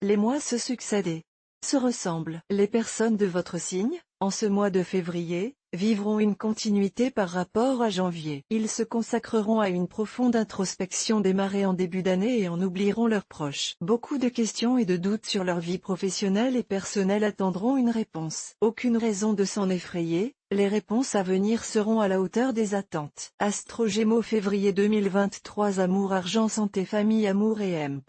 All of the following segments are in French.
Les mois se succèdent et se ressemblent. Les personnes de votre signe, en ce mois de février, vivront une continuité par rapport à janvier. Ils se consacreront à une profonde introspection démarrée en début d'année et en oublieront leurs proches. Beaucoup de questions et de doutes sur leur vie professionnelle et personnelle attendront une réponse. Aucune raison de s'en effrayer, les réponses à venir seront à la hauteur des attentes. Astro Gémeaux février 2023. Amour, argent, santé, famille, amour et hemp.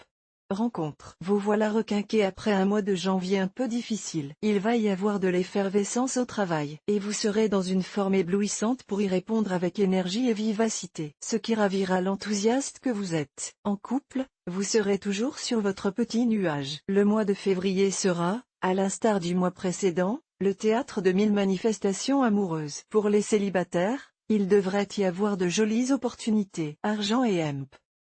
Rencontre. Vous voilà requinqué après un mois de janvier un peu difficile. Il va y avoir de l'effervescence au travail, et vous serez dans une forme éblouissante pour y répondre avec énergie et vivacité, ce qui ravira l'enthousiaste que vous êtes. En couple, vous serez toujours sur votre petit nuage. Le mois de février sera, à l'instar du mois précédent, le théâtre de 1000 manifestations amoureuses. Pour les célibataires, il devrait y avoir de jolies opportunités. Argent et hemp.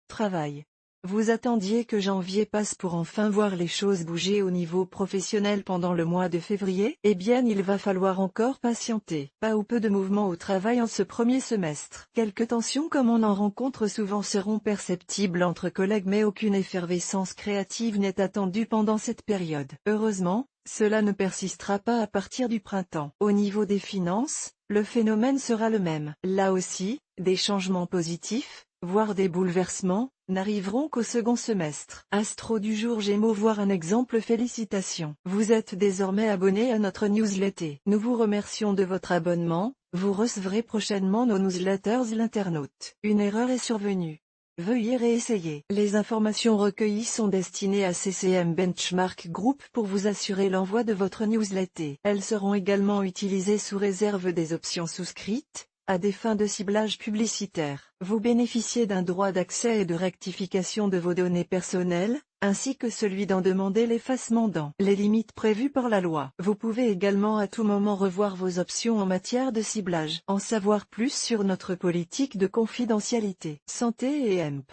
Travail. Vous attendiez que janvier passe pour enfin voir les choses bouger au niveau professionnel pendant le mois de février? Eh bien, il va falloir encore patienter. Pas ou peu de mouvement au travail en ce premier semestre. Quelques tensions comme on en rencontre souvent seront perceptibles entre collègues, mais aucune effervescence créative n'est attendue pendant cette période. Heureusement, cela ne persistera pas à partir du printemps. Au niveau des finances, le phénomène sera le même. Là aussi, des changements positifs, voire des bouleversements, n'arriveront qu'au second semestre. Astro du jour Gémeaux, voir un exemple. Félicitations. Vous êtes désormais abonné à notre newsletter. Nous vous remercions de votre abonnement. Vous recevrez prochainement nos newsletters. L'internaute. Une erreur est survenue. Veuillez réessayer. Les informations recueillies sont destinées à CCM Benchmark Group pour vous assurer l'envoi de votre newsletter. Elles seront également utilisées sous réserve des options souscrites, à des fins de ciblage publicitaire. Vous bénéficiez d'un droit d'accès et de rectification de vos données personnelles, ainsi que celui d'en demander l'effacement dans les limites prévues par la loi. Vous pouvez également à tout moment revoir vos options en matière de ciblage. En savoir plus sur notre politique de confidentialité. Santé et hemp.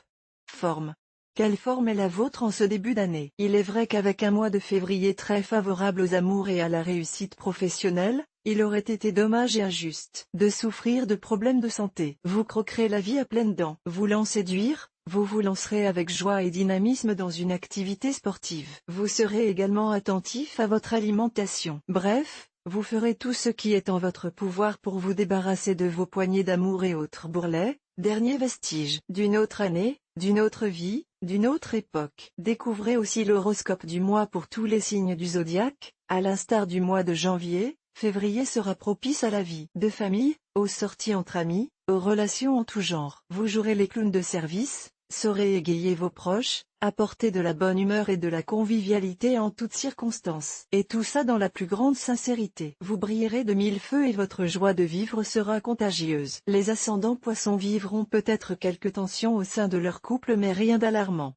Forme. Quelle forme est la vôtre en ce début d'année? Il est vrai qu'avec un mois de février très favorable aux amours et à la réussite professionnelle, il aurait été dommage et injuste de souffrir de problèmes de santé. Vous croquerez la vie à pleines dents. Voulant séduire, vous vous lancerez avec joie et dynamisme dans une activité sportive. Vous serez également attentif à votre alimentation. Bref, vous ferez tout ce qui est en votre pouvoir pour vous débarrasser de vos poignées d'amour et autres bourrelets, derniers vestiges d'une autre année, d'une autre vie, d'une autre époque. Découvrez aussi l'horoscope du mois pour tous les signes du zodiaque. À l'instar du mois de janvier, février sera propice à la vie de famille, aux sorties entre amis, aux relations en tout genre. Vous jouerez les clowns de service, saurez égayer vos proches, apporter de la bonne humeur et de la convivialité en toutes circonstances. Et tout ça dans la plus grande sincérité. Vous brillerez de mille feux et votre joie de vivre sera contagieuse. Les ascendants poissons vivront peut-être quelques tensions au sein de leur couple, mais rien d'alarmant.